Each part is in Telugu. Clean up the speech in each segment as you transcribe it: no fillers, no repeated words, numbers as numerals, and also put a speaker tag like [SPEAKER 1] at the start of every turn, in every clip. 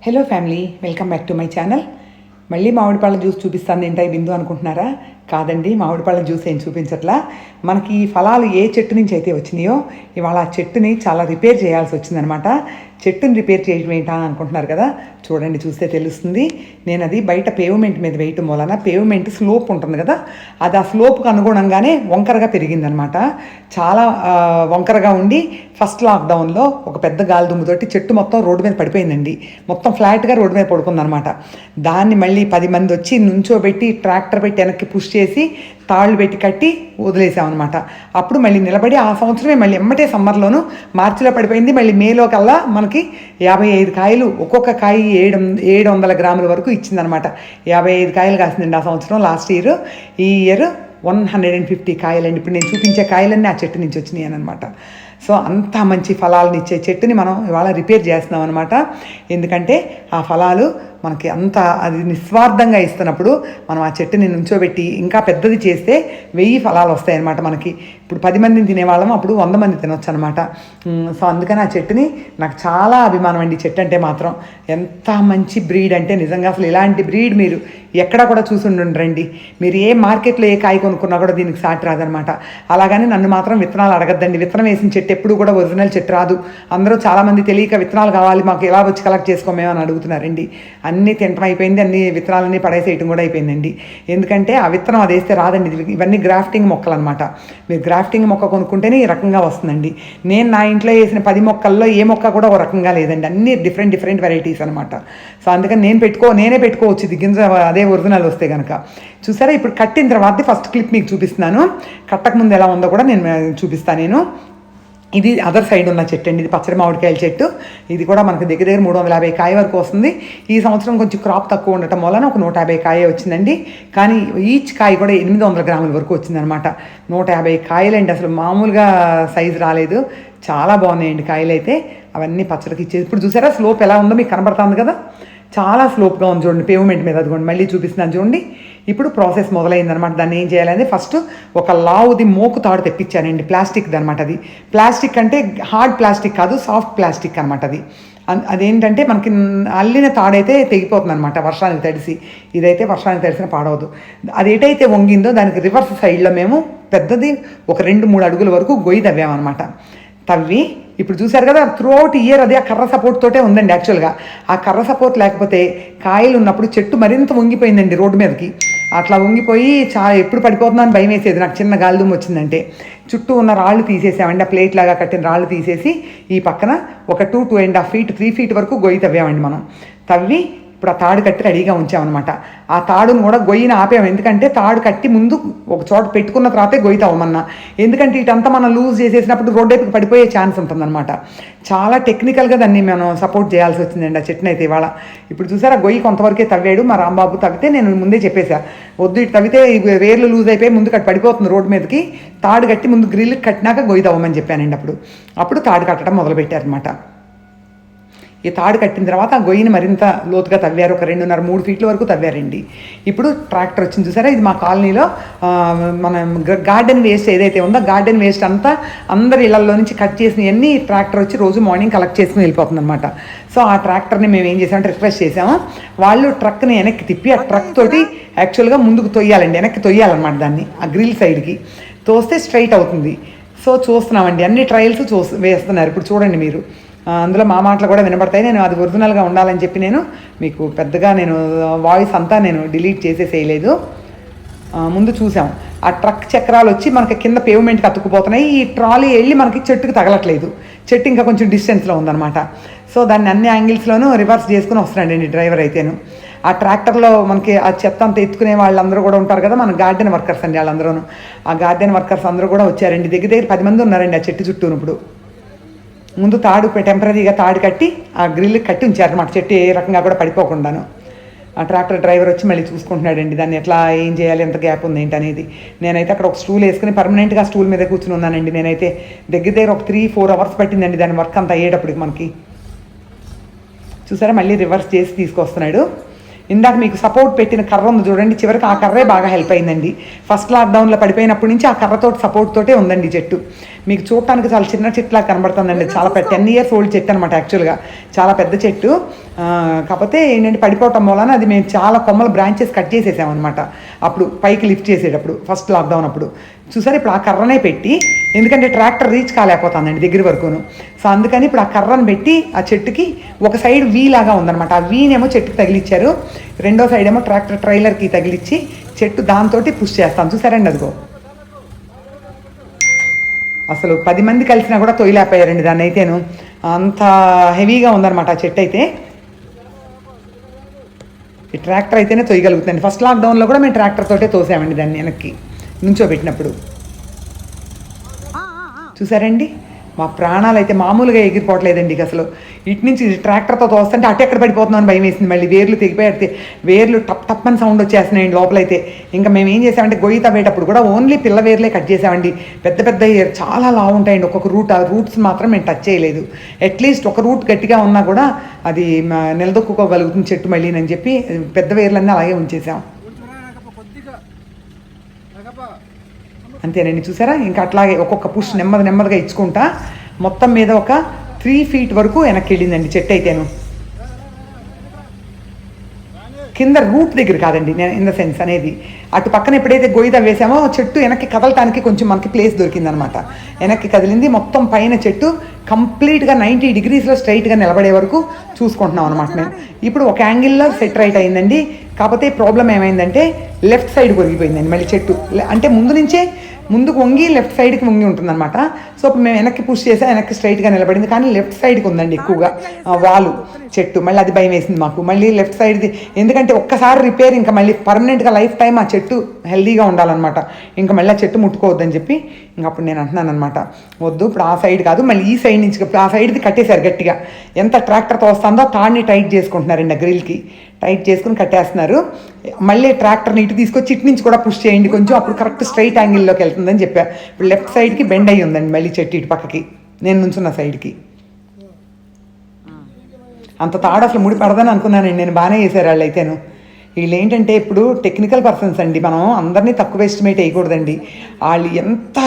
[SPEAKER 1] Hello family, welcome back to my channel. మళ్ళీ మామిడి పళ్ళ జ్యూస్ చూపిస్తాను ఏంటై బిందు అనుకుంటున్నారా? కాదండి, మామిడి పళ్ళ జ్యూస్ ఏం చూపించట్లా. మనకి ఈ ఫలాలు ఏ చెట్టు నుంచి అయితే వచ్చినాయో ఇవాళ ఆ చెట్టుని చాలా రిపేర్ చేయాల్సి వచ్చిందనమాట. చెట్టుని రిపేర్ చేయడం ఏంటా అనుకుంటున్నారు కదా, చూడండి, చూస్తే తెలుస్తుంది. నేను అది బయట పేవ్మెంట్ మీద వేయటం వలన పేవ్మెంట్ స్లోప్ ఉంటుంది కదా, అది ఆ స్లోప్కి అనుగుణంగానే వంకరగా పెరిగిందనమాట. చాలా వంకరగా ఉండి ఫస్ట్ లాక్డౌన్లో ఒక పెద్ద గాలి దుమ్ముతోటి చెట్టు మొత్తం రోడ్డు మీద పడిపోయిందండి. మొత్తం ఫ్లాట్గా రోడ్డు మీద పడుకుందనమాట. దాన్ని మళ్ళీ 10 మంది వచ్చి నుంచోబెట్టి ట్రాక్టర్ పెట్టి వెనక్కి పుష్ చేసి తాళ్ళు పెట్టి కట్టి వదిలేసామన్నమాట. అప్పుడు మళ్ళీ నిలబడి ఆ సంవత్సరమే మళ్ళీ ఎమ్మటే సమ్మర్లోను మార్చిలో పడిపోయింది. మళ్ళీ మేలో కల్లా మనకి 55 కాయలు, ఒక్కొక్క కాయ 700 గ్రాముల వరకు ఇచ్చిందనమాట. 55 కాయలు కాసిందండి ఆ సంవత్సరం. లాస్ట్ ఇయర్, ఈ ఇయర్ 150 కాయలండి. ఇప్పుడు నేను చూపించే కాయలన్నీ ఆ చెట్టు నుంచి వచ్చినాయి అనమాట. సో అంత మంచి ఫలాలను ఇచ్చే చెట్టుని మనం ఇవాళ రిపేర్ చేస్తున్నాం అనమాట. ఎందుకంటే ఆ ఫలాలు మనకి అంత అది నిస్వార్థంగా ఇస్తున్నప్పుడు మనం ఆ చెట్టుని నుంచోబెట్టి ఇంకా పెద్దది చేస్తే 1000 ఫలాలు వస్తాయన్నమాట మనకి. ఇప్పుడు 10 మందిని తినేవాళ్ళం, అప్పుడు 100 మంది తినొచ్చు అనమాట. సో అందుకని ఆ చెట్టుని నాకు చాలా అభిమానం అండి. చెట్టు అంటే మాత్రం ఎంత మంచి బ్రీడ్ అంటే నిజంగా అసలు ఇలాంటి బ్రీడ్ మీరు ఎక్కడా కూడా చూసి ఉండరండి. మీరు ఏ మార్కెట్లో ఏ కాయ కొనుక్కున్నా కూడా దీనికి సాటి రాదనమాట. అలాగని నన్ను మాత్రం విత్తనాలు అడగద్దండి. విత్తనం వేసిన చెట్టు ఎప్పుడు కూడా ఒరిజినల్ చెట్టు రాదు. అందరూ చాలామంది తెలియక విత్తనాలు కావాలి మాకు, ఎలా వచ్చి కలెక్ట్ చేసుకోమేమని అడుగుతున్నారండి. అన్నీ తింటం అయిపోయింది, అన్ని విత్తనాలన్నీ పడేసేయటం కూడా అయిపోయిందండి. ఎందుకంటే ఆ విత్తనం అది వేస్తే రాదండి. ఇవన్నీ గ్రాఫ్టింగ్ మొక్కలు అనమాట. మీరు గ్రాఫ్టింగ్ మొక్క కొనుక్కుంటేనే ఈ రకంగా వస్తుందండి. నేను నా ఇంట్లో వేసిన 10 మొక్కల్లో ఏ మొక్క కూడా ఒక రకంగా లేదండి. అన్నీ డిఫరెంట్ వెరైటీస్ అనమాట. సో అందుకని నేనే పెట్టుకోవచ్చు ఇది గింజ, అదే ఒరిజినల్ వస్తే కనుక. చూసారా, ఇప్పుడు కట్టిన తర్వాత ఫస్ట్ క్లిప్ మీకు చూపిస్తున్నాను. కట్టక ముందు ఎలా ఉందో కూడా నేను చూపిస్తాను. నేను ఇది అదర్ సైడ్ ఉన్న చెట్టు అండి. ఇది పచ్చడి మామిడికాయల చెట్టు. ఇది కూడా మనకు దగ్గర 350 కాయ వరకు వస్తుంది. ఈ సంవత్సరం కొంచెం క్రాప్ తక్కువ ఉండటం వలన ఒక 150 కాయ వచ్చిందండి. కానీ ఈచ్ కాయ కూడా 800 గ్రాముల వరకు వచ్చిందనమాట. 150 కాయలండి, అసలు మామూలుగా సైజు రాలేదు. చాలా బాగున్నాయండి కాయలు అయితే. అవన్నీ పచ్చడికి ఇచ్చేది. ఇప్పుడు చూసారా స్లోప్ ఎలా ఉందో మీకు కనబడుతుంది కదా, చాలా స్లోప్గా ఉంది చూడండి. పేవ్మెంట్ మీద అదిగోండి, మళ్ళీ చూపిస్తున్నాను చూడండి. ఇప్పుడు ప్రాసెస్ మొదలైందనమాట. దాన్ని ఏం చేయాలంటే ఫస్ట్ ఒక లావుది మోకు తాడు తెప్పించానండి, ప్లాస్టిక్ది అనమాట. అది ప్లాస్టిక్ అంటే హార్డ్ ప్లాస్టిక్ కాదు, సాఫ్ట్ ప్లాస్టిక్ అనమాట. అదేంటంటే మనకి అల్లిన తాడైతే తెగిపోతుంది అనమాట వర్షానికి తడిసి. ఇదైతే వర్షానికి తడిసిన పాడవదు. అది ఎటైతే వంగిందో దానికి రివర్స్ సైడ్లో మేము పెద్దది ఒక 2-3 అడుగుల వరకు గొయ్యి తవ్వామన్నమాట. తవ్వి ఇప్పుడు చూసారు కదా, త్రూ అవుట్ ఇయర్ అది ఆ కర్ర సపోర్ట్ తోటే ఉందండి. యాక్చువల్గా ఆ కర్ర సపోర్ట్ లేకపోతే కాయలు ఉన్నప్పుడు చెట్టు మరింత వంగిపోయిందండి రోడ్డు మీదకి. అట్లా వంగిపోయి ఎప్పుడు పడిపోతుందని భయం వేసేది నాకు, చిన్న గాలిదుమ్ము వచ్చిందంటే. చుట్టూ ఉన్న రాళ్ళు తీసేసామండి, ఆ ప్లేట్ లాగా కట్టిన రాళ్ళు తీసేసి ఈ పక్కన ఒక 2.5 feet 3 feet వరకు గొయ్యి తవ్వామండి మనం. తవ్వి ఇప్పుడు ఆ తాడు కట్టి రెడీగా ఉంచామన్నమాట. ఆ తాడును కూడా గొయ్యిని ఆపాము. ఎందుకంటే తాడు కట్టి ముందు ఒక చోట పెట్టుకున్న తర్వాతే గొయ్యి తవ్వమన్నా. ఎందుకంటే ఇటంతా మనం లూజ్ చేసేసినప్పుడు రోడ్డు వైపుకి పడిపోయే ఛాన్స్ ఉంటుందన్నమాట. చాలా టెక్నికల్గా దాన్ని మనం సపోర్ట్ చేయాల్సి వచ్చిందండి ఆ చెట్టుని అయితే ఇవాళ. ఇప్పుడు చూసారా, గొయ్యి కొంతవరకే తవ్వాడు మా రాంబాబు. తవ్వితే నేను ముందే చెప్పేశా, వద్దు ఇటు తవ్వితే వేర్లు లూజ్ అయిపోయి ముందు కట్టి పడిపోతుంది రోడ్డు మీదకి. తాడు కట్టి ముందు గ్రిల్కి కట్టినాక గొయ్యి తవ్వమని చెప్పానండి. అప్పుడు తాడు కట్టడం మొదలుపెట్టారనమాట. ఈ తాడు కట్టిన తర్వాత ఆ గొయ్యిని మరింత లోతుగా తవ్వారు. ఒక 2.5-3 feet వరకు తవ్వారండి. ఇప్పుడు ట్రాక్టర్ వచ్చింది చూసారా. ఇది మా కాలనీలో మన గార్డెన్ వేస్ట్ ఏదైతే ఉందో గార్డెన్ వేస్ట్ అంతా అందరి ఇళ్లలో నుంచి కట్ చేసినవన్నీ ట్రాక్టర్ వచ్చి రోజు మార్నింగ్ కలెక్ట్ చేసుకుని వెళ్ళిపోతుంది అనమాట. సో ఆ ట్రాక్టర్ని మేము ఏం చేసామంటే రిక్వెస్ట్ చేసాము, వాళ్ళు ట్రక్ని వెనక్కి తిప్పి ఆ ట్రక్ తోటి యాక్చువల్గా ముందుకు తొయ్యాలండి, వెనక్కి తొయ్యాలన్నమాట. దాన్ని ఆ గ్రిల్ సైడ్కి తోస్తే స్ట్రైట్ అవుతుంది. సో చూస్తున్నామండి, అన్ని ట్రయల్స్ వేస్తున్నారు. ఇప్పుడు చూడండి మీరు, అందులో మా మాటలు కూడా వినబడతాయి. నేను అది ఒరిజినల్గా ఉండాలని చెప్పి నేను మీకు పెద్దగా వాయిస్ అంతా నేను డిలీట్ చేసేసేయలేదు. ముందు చూసాం ఆ ట్రక్ చక్రాలు వచ్చి మనకి కింద పేవ్మెంట్కి అతుక్కుపోతున్నాయి. ఈ ట్రాలీ వెళ్ళి మనకి చెట్టుకి తగలట్లేదు. చెట్టు ఇంకా కొంచెం డిస్టెన్స్లో ఉందన్నమాట. సో దాన్ని అన్ని యాంగిల్స్లోనూ రివర్స్ చేసుకుని వస్తున్నాడండి డ్రైవర్ అయితేను. ఆ ట్రాక్టర్లో మనకి ఆ చెత్త అంతా ఎత్తుకునే వాళ్ళందరూ కూడా ఉంటారు కదా, మన గార్డెన్ వర్కర్స్ అండి వాళ్ళందరూ. ఆ గార్డెన్ వర్కర్స్ అందరూ కూడా వచ్చారండి. దగ్గర 10 మంది ఉన్నారండి ఆ చెట్టు చుట్టూ. ఇప్పుడు ముందు తాడు టెంపరీగా తాడు కట్టి ఆ గ్రిల్కి కట్టి ఉంచారన్నమాట, చెట్టు ఏ రకంగా కూడా పడిపోకుండాను. ఆ ట్రాక్టర్ డ్రైవర్ వచ్చి మళ్ళీ చూసుకుంటున్నాడండి దాన్ని ఎట్లా ఏం చేయాలి, ఎంత గ్యాప్ ఉంది ఏంటి అనేది. నేనైతే అక్కడ ఒక స్టూల్ వేసుకుని పర్మనెంట్గా స్టూల్ మీద కూర్చుని ఉన్నానండి. నేనైతే దగ్గర ఒక 3-4 hours పట్టిందండి దాని వర్క్ అంతా అయ్యేటప్పటికి మనకి. చూసారా, మళ్ళీ రివర్స్ చేసి తీసుకొస్తున్నాడు. ఇందాక మీకు సపోర్ట్ పెట్టిన కర్ర ఉంది చూడండి, చివరికి ఆ కర్రే బాగా హెల్ప్ అయిందండి. ఫస్ట్ లాక్డౌన్లో పడిపోయినప్పటి నుంచి ఆ కర్రతో సపోర్ట్ తోటే ఉందండి చెట్టు. మీకు చూడటానికి చాలా చిన్న చెట్టులా కనబడుతుందండి, చాలా 10 years ఓల్డ్ చెట్టు అనమాట. యాక్చువల్గా చాలా పెద్ద చెట్టు, కాకపోతే ఏంటంటే పడిపోవటం వలన అది మేము చాలా కొమ్మల బ్రాంచెస్ కట్ చేసేసామన్నమాట. అప్పుడు పైకి లిఫ్ట్ చేసేటప్పుడు ఫస్ట్ లాక్డౌన్ అప్పుడు చూసారు. ఇప్పుడు ఆ కర్రనే పెట్టి, ఎందుకంటే ట్రాక్టర్ రీచ్ కాలేకపోతుందండి దగ్గర వరకును, సో అందుకని ఇప్పుడు ఆ కర్రను పెట్టి ఆ చెట్టుకి ఒక సైడ్ వీ లాగా ఉందన్నమాట. ఆ వీనేమో చెట్టుకి తగిలిచ్చారు, రెండో సైడ్ ఏమో ట్రాక్టర్ ట్రైలర్కి తగిలిచ్చి చెట్టు దాంతో పుష్ చేస్తాం. చూసారండి అదిగో, అసలు 10 మంది కలిసినా కూడా తొయ్యలేకపోయారండి దాన్ని అయితేను, అంత హెవీగా ఉందన్నమాట ఆ చెట్టు అయితే. ఈ ట్రాక్టర్ అయితేనే తొయ్యగలుగుతుంది. ఫస్ట్ లాక్డౌన్లో కూడా మేము ట్రాక్టర్ తోటే తోసామండి దాన్ని వెనక్కి నుంచోబెట్టినప్పుడు. చూసారండి, మా ప్రాణాలు అయితే మామూలుగా ఎగిరిపోవట్లేదండి అసలు. ఇటు నుంచి ట్రాక్టర్తో తోస్తుంటే అటు ఎక్కడ పడిపోతున్నాం అని భయం వేసింది. మళ్ళీ వేర్లు తెగిపోయి వేర్లు టప్ టప్ అని సౌండ్ వచ్చేస్తున్నాయండి లోపలైతే. ఇంకా మేము ఏం చేసామంటే గొయ్యి తవ్వేటప్పుడు కూడా ఓన్లీ పిల్ల వేర్లే కట్ చేసామండి. పెద్ద పెద్ద చాలా లావు ఉంటాయండి ఒక్కొక్క రూట్, ఆ రూట్స్ మాత్రం మేము టచ్ చేయలేదు. అట్లీస్ట్ ఒక రూట్ గట్టిగా ఉన్నా కూడా అది నిలదొక్కుకోగలుగుతుంది చెట్టు మళ్ళీ అని చెప్పి పెద్ద వేర్లన్నీ అలాగే ఉంచేసాం. అంతేనండి, చూసారా. ఇంకా అట్లాగే ఒక్కొక్క పుష్ నెమ్మదిగా ఇచ్చుకుంటా మొత్తం మీద ఒక 3 feet వరకు వెనక్కి వెళ్ళిందండి చెట్టు అయితేను. కింద రూట్ దగ్గర కాదండి నేను ఇన్ ద సెన్స్ అనేది, అటు పక్కన ఎప్పుడైతే గొయ్యి తవ్వేసామో చెట్టు వెనక్కి కదలటానికి కొంచెం మనకి ప్లేస్ దొరికిందనమాట. వెనక్కి కదిలింది, మొత్తం పైన చెట్టు కంప్లీట్గా 90 degreesలో స్ట్రైట్గా నిలబడే వరకు చూసుకుంటున్నాం అనమాట మేము. ఇప్పుడు ఒక యాంగిల్లో సెట్ రైట్ అయిందండి. కాకపోతే ప్రాబ్లం ఏమైందంటే లెఫ్ట్ సైడ్ కొరిగిపోయిందండి మళ్ళీ చెట్టు. అంటే ముందుకు వంగి లెఫ్ట్ సైడ్కి వంగి ఉంటుందన్నమాట. సో ఇప్పుడు మేము వెనక్కి పుష్ చేసా, వెనక్కి స్ట్రైట్గా నిలబడింది, కానీ లెఫ్ట్ సైడ్కి ఉందండి ఎక్కువగా వాలు చెట్టు. మళ్ళీ అది భయం వేసింది మాకు, మళ్ళీ లెఫ్ట్ సైడ్ది. ఎందుకంటే ఒక్కసారి రిపేర్ ఇంకా మళ్ళీ పర్మనెంట్గా లైఫ్ టైం ఆ చెట్టు హెల్దీగా ఉండాలన్నమాట. ఇంకా మళ్ళీ ఆ చెట్టు ముట్టుకోవద్దని చెప్పి ఇంకా అప్పుడు నేను అంటున్నాను అనమాట, వద్దు ఇప్పుడు ఆ సైడ్ కాదు మళ్ళీ ఈ సైడ్ నుంచి, ఆ సైడ్ది కట్టేశారు గట్టిగా. ఎంత ట్రాక్టర్తో వస్తుందో తాడిని టైట్ చేసుకుంటున్నారండి ఆ గ్రిల్కి, టైట్ చేసుకుని కట్టేస్తున్నారు. మళ్ళీ ట్రాక్టర్ని ఇటు తీసుకొచ్చి ఇటు నుంచి కూడా పుష్ చేయండి కొంచెం, అప్పుడు కరెక్ట్ స్ట్రైట్ యాంగిల్లోకి వెళ్తుందని చెప్పా. ఇప్పుడు లెఫ్ట్ సైడ్కి బెండ్ అయ్యి ఉందండి మళ్ళీ చెట్టు ఇటు పక్కకి, నేను నుంచున్న సైడ్కి. అంత తాడు అసలు ముడి పడదని అనుకున్నానండి నేను, బాగానే చేశారు వాళ్ళు అయితేను. వీళ్ళు ఏంటంటే ఇప్పుడు టెక్నికల్ పర్సన్స్ అండి, మనం అందరినీ తక్కువ ఎస్టిమేట్ వేయకూడదండి. వాళ్ళు ఎంత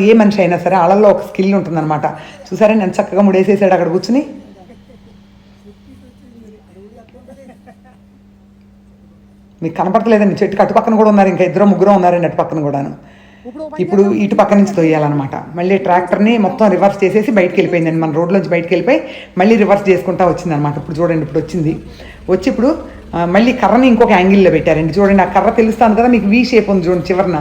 [SPEAKER 1] ఏ మనిషి అయినా సరే వాళ్ళల్లో ఒక స్కిల్ ఉంటుందన్నమాట. చూసారా నేను చక్కగా ముడేసేసాడు అక్కడ కూర్చుని. మీకు కనపడలేదండి, చెట్టుకి అటు పక్కన కూడా ఉన్నారు, ఇంకా 2-3 ఉన్నారండి అటు పక్కన కూడాను. ఇప్పుడు ఇటు పక్క నుంచి తొయ్యాలన్నమాట. మళ్ళీ ట్రాక్టర్ని మొత్తం రివర్స్ చేసేసి బయటకు వెళ్ళిపోయిందండి, మన రోడ్లోంచి బయటకు వెళ్ళిపోయి మళ్ళీ రివర్స్ చేసుకుంటా వచ్చిందనమాట. ఇప్పుడు చూడండి, ఇప్పుడు వచ్చింది. వచ్చి ఇప్పుడు మళ్ళీ కర్రని ఇంకొక యాంగిల్లో పెట్టారండి. చూడండి ఆ కర్ర తెలుస్తాను కదా మీకు, వీ షేప్ ఉంది చూడండి చివరన,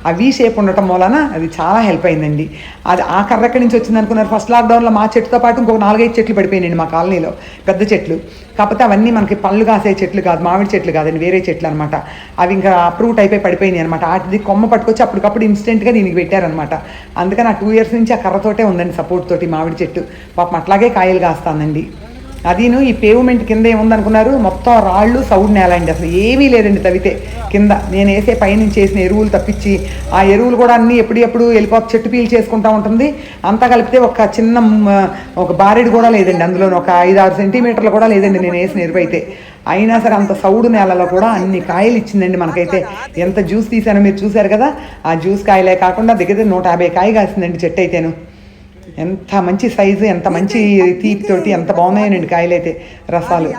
[SPEAKER 1] ఆ వీ షేప్ ఉండటం వలన అది చాలా హెల్ప్ అయిందండి. అది ఆ కర్ర ఎక్కడి నుంచి వచ్చింది అనుకున్నారు, ఫస్ట్ లాక్డౌన్లో మా చెట్టుతో పాటు ఇంకొక 4-5 చెట్లు పడిపోయినాయండి మా కాలనీలో, పెద్ద చెట్లు. కాకపోతే అవన్నీ మనకి పళ్ళు కాసే చెట్లు కాదు, మామిడి చెట్లు కాదండి, వేరే చెట్లు అనమాట. అవి ఇంకా అప్రూవ్ట్ అయిపోయి పడిపోయినాయి అనమాట. అది కొమ్మ పట్టుకొచ్చి అప్పటికప్పుడు ఇన్స్టెంట్గా దీనికి పెట్టారనమాట. అందుకని ఆ 2 years నుంచి ఆ కర్రతోటే ఉందండి సపోర్ట్ తోటి మామిడి చెట్టు. పాపం అట్లాగే కాయలు కాస్తానండి. అదీను ఈ పేవ్మెంట్ కింద ఏముందనుకున్నారు, మొత్తం రాళ్ళు సౌడ్ నేల అండి, అసలు ఏమీ లేదండి తవ్వితే కింద. నేను వేసే పైనుంచి వేసిన ఎరువులు తప్పించి, ఆ ఎరువులు కూడా అన్నీ ఎప్పుడెప్పుడు వెళ్ళిపోతే చెట్టు పీలు చేసుకుంటూ ఉంటుంది. అంతా కలిపితే ఒక బారెడు కూడా లేదండి అందులో, ఒక 5-6 సెంటీమీటర్లు కూడా లేదండి నేను వేసిన ఎరువు అయితే. అయినా సరే అంత సౌడు నేలలో కూడా అన్ని కాయలు ఇచ్చిందండి మనకైతే. ఎంత జ్యూస్ తీసానో మీరు చూశారు కదా, ఆ జ్యూస్ కాయలే కాకుండా దగ్గర 150 కాయ కాసిందండి చెట్టు అయితేను. ఎంత మంచి సైజు, ఎంత మంచి తీపితోటి ఎంత బాగున్నాయండి కాయలు అయితే, రసాలు.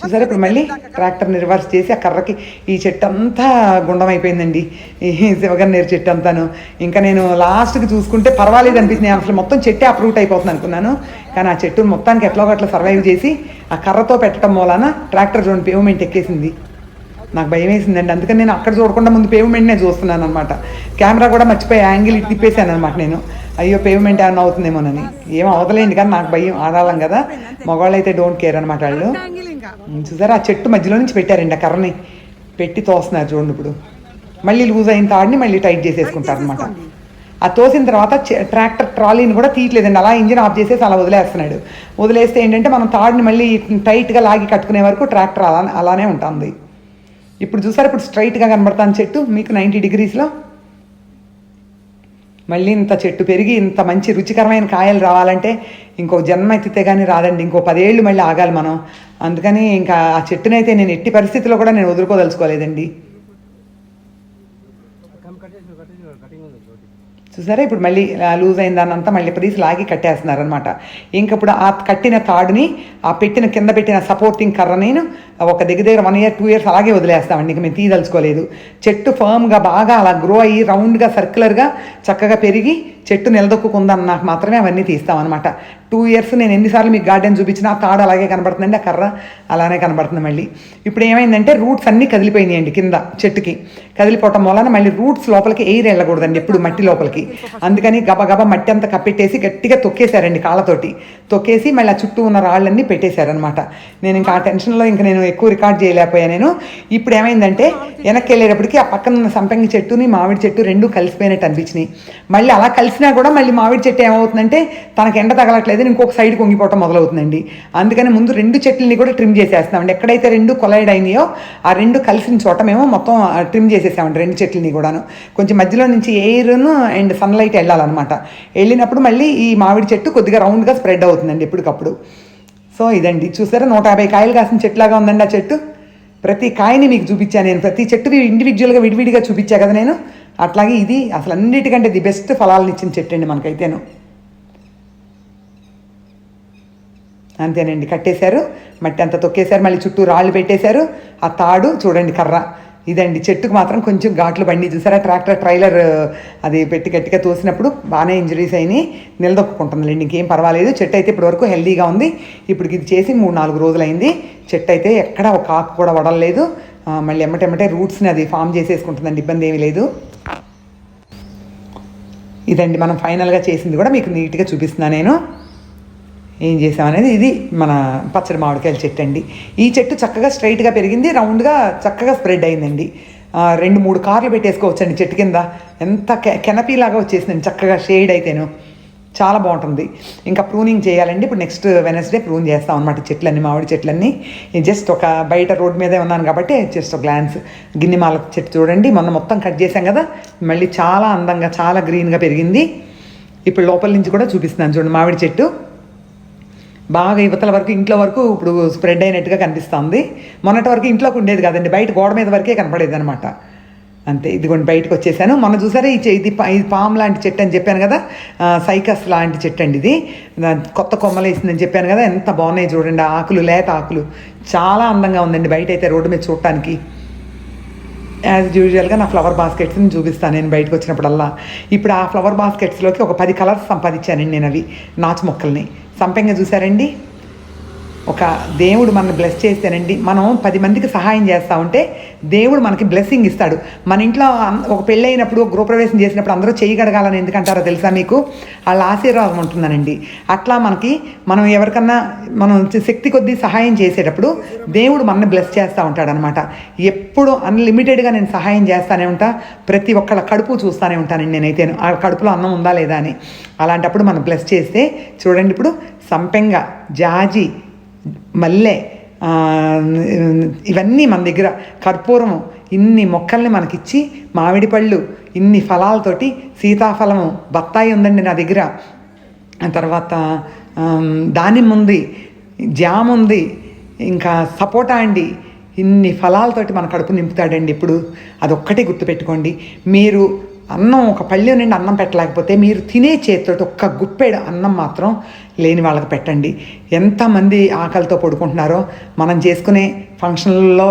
[SPEAKER 1] చూసారా ఇప్పుడు మళ్ళీ ట్రాక్టర్ని రివర్స్ చేసి ఆ కర్రకి ఈ చెట్టు అంతా గుండం అయిపోయిందండి, ఈ శివగన్నేరు చెట్టు అంతాను. ఇంకా నేను లాస్ట్కి చూసుకుంటే పర్వాలేదు అనిపించింది, అసలు మొత్తం చెట్టే అప్రూట్ అయిపోతుంది అనుకున్నాను. కానీ ఆ చెట్టు మొత్తానికి ఎట్లా ఒకట్లా సర్వైవ్ చేసి ఆ కర్రతో పెట్టడం వలన ట్రాక్టర్ చూడండి పేవ్మెంట్ ఎక్కేసింది. నాకు భయం వేసిందండి, అందుకని నేను అక్కడ చూడకుండా ముందు పేవ్మెంట్నే చూస్తున్నాను అనమాట. కెమెరా కూడా మర్చిపోయి యాంగిల్ ఇటు తిప్పేశాను అనమాట నేను, అయ్యో పేవ్మెంట్ ఏమన్నా అవుతుందేమోనని. ఏం అవతలేండి కానీ నాకు భయం, ఆడాలం కదా, మగవాళ్ళు అయితే డోంట్ కేర్ అనమాట వాళ్ళు. చూసారా ఆ చెట్టు మధ్యలో నుంచి పెట్టారండి ఆ కర్రని పెట్టి తోస్తున్నారు చూడండి. ఇప్పుడు మళ్ళీ లూజ్ అయిన తాడిని మళ్ళీ టైట్ చేసేసుకుంటారు అనమాట. ఆ తోసిన తర్వాత ట్రాక్టర్ ట్రాలీని కూడా తీయట్లేదండి, అలా ఇంజిన్ ఆఫ్ చేసేసి అలా వదిలేస్తున్నాడు. వదిలేస్తే ఏంటంటే మనం తాడిని మళ్ళీ టైట్గా లాగి కట్టుకునే వరకు ట్రాక్టర్ అలానే ఉంటుంది. ఇప్పుడు చూసారు ఇప్పుడు స్ట్రైట్గా కనబడతాను చెట్టు మీకు 90 degreesలో. మళ్ళీ ఇంత చెట్టు పెరిగి ఇంత మంచి రుచికరమైన కాయలు రావాలంటే ఇంకో జన్మ ఎత్తితే కానీ రాదండి. ఇంకో 10 ఏళ్ళు మళ్ళీ ఆగాలి మనం. అందుకని ఇంకా ఆ చెట్టునైతే నేను ఎట్టి పరిస్థితుల్లో కూడా నేను వదులుకోదలుచుకోలేదండి. చూసారా ఇప్పుడు మళ్ళీ లూజ్ అయిన దాన్నంతా మళ్ళీ ప్రీస్ లాగి కట్టేస్తున్నారు అనమాట. ఇంకప్పుడు ఆ కట్టిన తాడుని ఆ కింద పెట్టిన సపోర్టింగ్ కర్ర నేను ఒక దగ్గర 1 year 2 years అలాగే వదిలేస్తామండి. ఇంక మేము తీయదలుచుకోలేదు. చెట్టు ఫర్మ్గా బాగా అలా గ్రో అయ్యి రౌండ్గా సర్క్యులర్గా చక్కగా పెరిగి చెట్టు నిలదొక్కుందని నాకు మాత్రమే అవన్నీ తీస్తామన్నమాట. 2 years నేను ఎన్నిసార్లు మీకు గార్డెన్ చూపించినా ఆ తాడు అలాగే కనబడుతుందండి, ఆ కర్ర అలానే కనబడుతుంది. మళ్ళీ ఇప్పుడు ఏమైందంటే రూట్స్ అన్నీ కదిలిపోయినాయండి. కింద చెట్టుకి కదిలిపోవటం వలన మళ్ళీ రూట్స్ లోపలికి ఎయిర్ వెళ్ళకూడదండి ఎప్పుడు మట్టి లోపలికి. అందుకని గబగబా మట్టి అంతా కప్పెట్టేసి గట్టిగా తొక్కేశారండి కాళ్ళతోటి. తొక్కేసి మళ్ళీ ఆ చుట్టూ ఉన్న రాళ్ళన్నీ పెట్టేశారనమాట. నేను ఇంకా ఆ టెన్షన్లో ఇంకా నేను ఎక్కువ రికార్డ్ చేయలేకపోయా నేను. ఇప్పుడు ఏమైందంటే వెనక్కి వెళ్ళేటప్పటికి ఆ పక్కన ఉన్న సంపంగి చెట్టుని మామిడి చెట్టు రెండూ కలిసిపోయినట్టు అనిపించినాయి. మళ్ళీ అలా కలిసినా కూడా మళ్ళీ మామిడి చెట్టు ఏమవుతుందంటే తనకు ఎండ తగలట్లేదు, ఇంకొక సైడ్ కొంగిపోవటం మొదలవుతుందండి. అందుకని ముందు 2 చెట్లని కూడా ట్రిమ్ చేసేస్తామండి. ఎక్కడైతే 2 కొలైడ్ అయినాయో ఆ 2 కలిసిన చోట మేము మొత్తం ట్రిమ్ చేసేసామండి 2 చెట్లని కూడాను. కొంచెం మధ్యలో నుంచి ఎయిర్ను అండ్ సన్లైట్ వెళ్ళాలన్నమాట. వెళ్ళినప్పుడు మళ్ళీ ఈ మామిడి చెట్టు కొద్దిగా రౌండ్గా స్ప్రెడ్ అవుతుందండి ఎప్పటికప్పుడు. సో ఇదండి చూసారా 150 కాయలు కాసిన చెట్టులాగా ఉందండి ఆ చెట్టు. ప్రతి కాయని మీకు చూపించాను నేను, ప్రతి చెట్టుకి ఇండివిజువల్గా విడివిడిగా చూపించా కదా నేను. అట్లాగే ఇది అసలు అన్నిటికంటే ది బెస్ట్ ఫలాలను ఇచ్చిన చెట్టు అండి మనకైతేను. అంతేనండి, కట్టేశారు, మట్టి అంతా తొక్కేశారు, మళ్ళీ చుట్టూ రాళ్ళు పెట్టేశారు. ఆ తాడు చూడండి కర్ర ఇదండి. చెట్టుకు మాత్రం కొంచెం ఘాట్లు బండి చూసారా, ట్రైలర్ అది పెట్టి గట్టిగా తోసినప్పుడు బాగానే ఇంజరీస్ అయినాయి, నిలదొక్కుంటుందిలేండి, ఇంకేం పర్వాలేదు. చెట్టు అయితే ఇప్పటి వరకు హెల్దీగా ఉంది. ఇప్పుడు ఇది చేసి 3-4 రోజులైంది. చెట్టు అయితే ఎక్కడ ఒక ఆకు కూడా వడలేదు. మళ్ళీ ఎమ్మటెమ్మటే రూట్స్ని అది ఫామ్ చేసేసుకుంటుందండి, ఇబ్బంది ఏమీ లేదు. ఇదండి మనం ఫైనల్గా చేసింది కూడా మీకు నీట్గా చూపిస్తున్నాను నేను ఏం చేసామనేది. ఇది మన పచ్చడి మామిడికాయల చెట్టు అండి. ఈ చెట్టు చక్కగా స్ట్రైట్గా పెరిగింది, రౌండ్గా చక్కగా స్ప్రెడ్ అయిందండి. 2-3 కార్లు పెట్టేసుకోవచ్చండి చెట్టు కింద. ఎంత కెనపీలాగా వచ్చేసిందండి చక్కగా, షేడ్ అయితేను చాలా బాగుంటుంది. ఇంకా ప్రూనింగ్ చేయాలండి. ఇప్పుడు నెక్స్ట్ వెనస్డే ప్రూన్ చేస్తాం అనమాట చెట్లన్నీ, మామిడి చెట్లన్నీ. జస్ట్ ఒక బయట రోడ్ మీదే ఉన్నాను కాబట్టి జస్ట్ ఒక గ్లాన్స్. గిన్నెమాల చెట్టు చూడండి, మొత్తం కట్ చేసాం కదా, మళ్ళీ చాలా అందంగా చాలా గ్రీన్గా పెరిగింది. ఇప్పుడు లోపల నుంచి కూడా చూపిస్తున్నాను చూడండి. మామిడి చెట్టు బాగా యువతల వరకు ఇంట్లో వరకు ఇప్పుడు స్ప్రెడ్ అయినట్టుగా కనిపిస్తుంది. మొన్నటి వరకు ఇంట్లోకి ఉండేది కాదండి, బయట గోడ మీద వరకే కనపడేది అనమాట. అంతే, ఇదిగోండి బయటకు వచ్చేసాను. మొన్న చూసారా ఇది పామ్ లాంటి చెట్టు అని చెప్పాను కదా, సైకస్ లాంటి చెట్టు అండి ఇది. కొత్త కొమ్మలు వేసిందని చెప్పాను కదా, ఎంత బాగున్నాయి చూడండి. ఆకులు, లేత ఆకులు చాలా అందంగా ఉందండి బయట అయితే రోడ్డు మీద చూడటానికి. యాజ్ యూజువల్గా నా ఫ్లవర్ బాస్కెట్స్ని చూపిస్తాను నేను బయటకు వచ్చినప్పుడల్లా. ఇప్పుడు ఆ ఫ్లవర్ బాస్కెట్స్లోకి ఒక 10 కలర్స్ సంపాదించానండి నేను. అవి నాచు మొక్కల్ని. సంపెంగ చూసారండి, ఒక దేవుడు మనల్ని బ్లెస్ చేస్తేనండి, మనం 10 మందికి సహాయం చేస్తూ ఉంటే దేవుడు మనకి బ్లెస్సింగ్ ఇస్తాడు. మన ఇంట్లో ఒక పెళ్ళి అయినప్పుడు, గృహప్రవేశం చేసినప్పుడు అందరూ చేయగలగాలని ఎందుకంటారో తెలుసా మీకు? వాళ్ళ ఆశీర్వాదం ఉంటుందనండి. అట్లా మనం ఎవరికన్నా మనం శక్తి కొద్దీ సహాయం చేసేటప్పుడు దేవుడు మనల్ని బ్లెస్ చేస్తూ ఉంటాడనమాట. ఎప్పుడు అన్లిమిటెడ్గా నేను సహాయం చేస్తూనే ఉంటా. ప్రతి ఒక్కళ్ళ కడుపు చూస్తూనే ఉంటానండి నేనైతే, ఆ కడుపులో అన్నం ఉందా లేదా అని. అలాంటప్పుడు మనం బ్లెస్ చేస్తే చూడండి, ఇప్పుడు సంపెంగ, జాజి, మల్లె, ఇవన్నీ మన దగ్గర, కర్పూరము, ఇన్ని మొక్కల్ని మనకిచ్చి, మామిడి పళ్ళు, ఇన్ని ఫలాలతోటి, సీతాఫలము, బత్తాయి ఉందండి నా దగ్గర, తర్వాత దానిమ్మ ఉంది, జామ ఉంది, ఇంకా సపోటా అండి. ఇన్ని ఫలాలతోటి మన కడుపు నింపుతాడండి. ఇప్పుడు అదొక్కటే గుర్తుపెట్టుకోండి. మీరు అన్నం ఒక పళ్ళె నుండి అన్నం పెట్టలేకపోతే మీరు తినే చేతితోటి ఒక్క గుప్పెడు అన్నం మాత్రం లేని వాళ్ళకి పెట్టండి. ఎంతమంది ఆకలితో పడుకుంటున్నారో. మనం చేసుకునే ఫంక్షన్లలో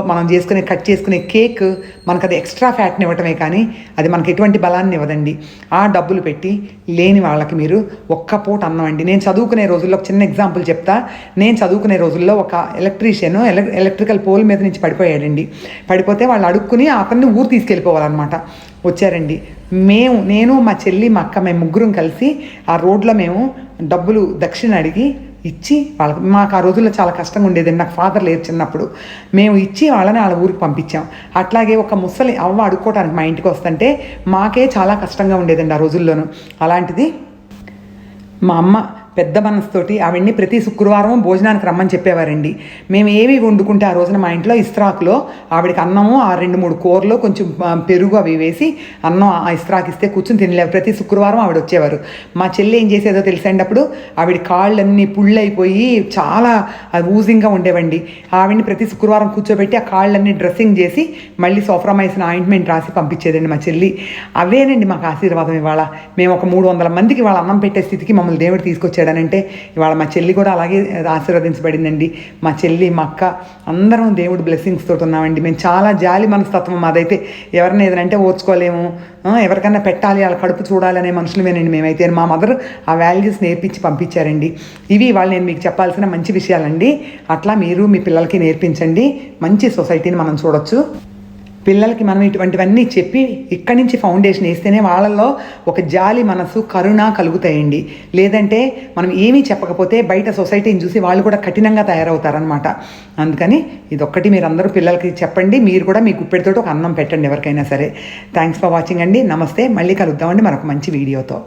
[SPEAKER 1] కట్ చేసుకునే కేక్ మనకు అది ఎక్స్ట్రా ఫ్యాట్ని ఇవ్వటమే కానీ అది మనకి ఎటువంటి బలాన్ని ఇవ్వదండి. ఆ డబ్బులు పెట్టి లేని వాళ్ళకి మీరు ఒక్క పూట అన్నం అండి. నేను చదువుకునే రోజుల్లో ఒక చిన్న ఎగ్జాంపుల్ చెప్తా. నేను చదువుకునే రోజుల్లో ఒక ఎలక్ట్రీషియన్ ఎలక్ట్రికల్ పోల్ మీద నుంచి పడిపోయాడండి. పడిపోతే వాళ్ళు అడుక్కుని అతన్ని ఊరు తీసుకెళ్ళిపోవాలన్నమాట. వచ్చారండి. నేను మా చెల్లి, మా అక్క, మేము ముగ్గురం కలిసి ఆ రోడ్లో మేము డబ్బులు దక్షిణ అడిగి ఇచ్చి వాళ్ళకి, మాకు ఆ రోజుల్లో చాలా కష్టంగా ఉండేదండి, నాకు ఫాదర్ లేరు చిన్నప్పుడు, మేము ఇచ్చి వాళ్ళని వాళ్ళ ఊరికి పంపించాం. అట్లాగే ఒక ముసలి అవ్వ అడుక్కోవడానికి మా ఇంటికి వస్తుంటే మాకే చాలా కష్టంగా ఉండేదండి ఆ రోజుల్లోనూ. అలాంటిది మా అమ్మ పెద్ద మనసుతోటి ఆవిడ్ని ప్రతి శుక్రవారం భోజనానికి రమ్మని చెప్పేవారండి. మేము ఏవి వండుకుంటే ఆ రోజున మా ఇంట్లో ఇస్త్రాకులో ఆవిడకి అన్నము, ఆ 2-3 కూరలు, కొంచెం పెరుగు అవి వేసి అన్నం ఆ ఇస్త్రాకు ఇస్తే కూర్చొని తినలేవు. ప్రతి శుక్రవారం ఆవిడ వచ్చేవారు. మా చెల్లి ఏం చేసేదో తెలిసేటప్పుడు ఆవిడ కాళ్ళన్నీ పుళ్ళైపోయి చాలా ఊజింగ్గా ఉండేవండి. ఆవిడ్ని ప్రతి శుక్రవారం కూర్చోబెట్టి ఆ కాళ్ళన్నీ డ్రెస్సింగ్ చేసి మళ్ళీ సోఫ్రామైసిన్ ఆయింట్మెంట్ రాసి పంపించేదండి మా చెల్లి. అవేనండి మాకు ఆశీర్వాదం. ఇవాళ మేము ఒక 300 మందికి వాళ్ళ అన్నం పెట్టే స్థితికి మమ్మల్ని దేవుడు తీసుకొచ్చాడనంటే ఇవాళ మా చెల్లి కూడా అలాగే ఆశీర్వదించబడిందండి. మా చెల్లి, మా అక్క అందరం దేవుడు బ్లెస్సింగ్స్ తోటి ఉన్నామండి. మేము చాలా జాలి మనస్తత్వం మాదైతే. ఎవరైనా ఏదంటే ఓర్చుకోలేము, ఎవరికన్నా పెట్టాలి, వాళ్ళ కడుపు చూడాలి అనే మనుషులమేనండి మేమైతే. మా మదర్ ఆ వాల్యూస్ నేర్పించి పంపించారండి. ఇవి వాళ్ళు నేను మీకు చెప్పాల్సిన మంచి విషయాలండి. అట్లా మీరు మీ పిల్లలకి నేర్పించండి. మంచి సొసైటీని మనం చూడొచ్చు. పిల్లలకి మనం ఇటువంటివన్నీ చెప్పి ఇక్కడి నుంచి ఫౌండేషన్ వేస్తేనే వాళ్ళల్లో ఒక జాలి మనసు, కరుణ కలుగుతాయండి. లేదంటే మనం ఏమీ చెప్పకపోతే బయట సొసైటీని చూసి వాళ్ళు కూడా కఠినంగా తయారవుతారనమాట. అందుకని ఇదొక్కటి మీరు అందరూ పిల్లలకి చెప్పండి. మీరు కూడా మీ గుప్పెడితోటి ఒక అన్నం పెట్టండి ఎవరికైనా సరే. థ్యాంక్స్ ఫర్ వాచింగ్ అండి. నమస్తే. మళ్ళీ కలుద్దామండి మరొక మంచి వీడియోతో.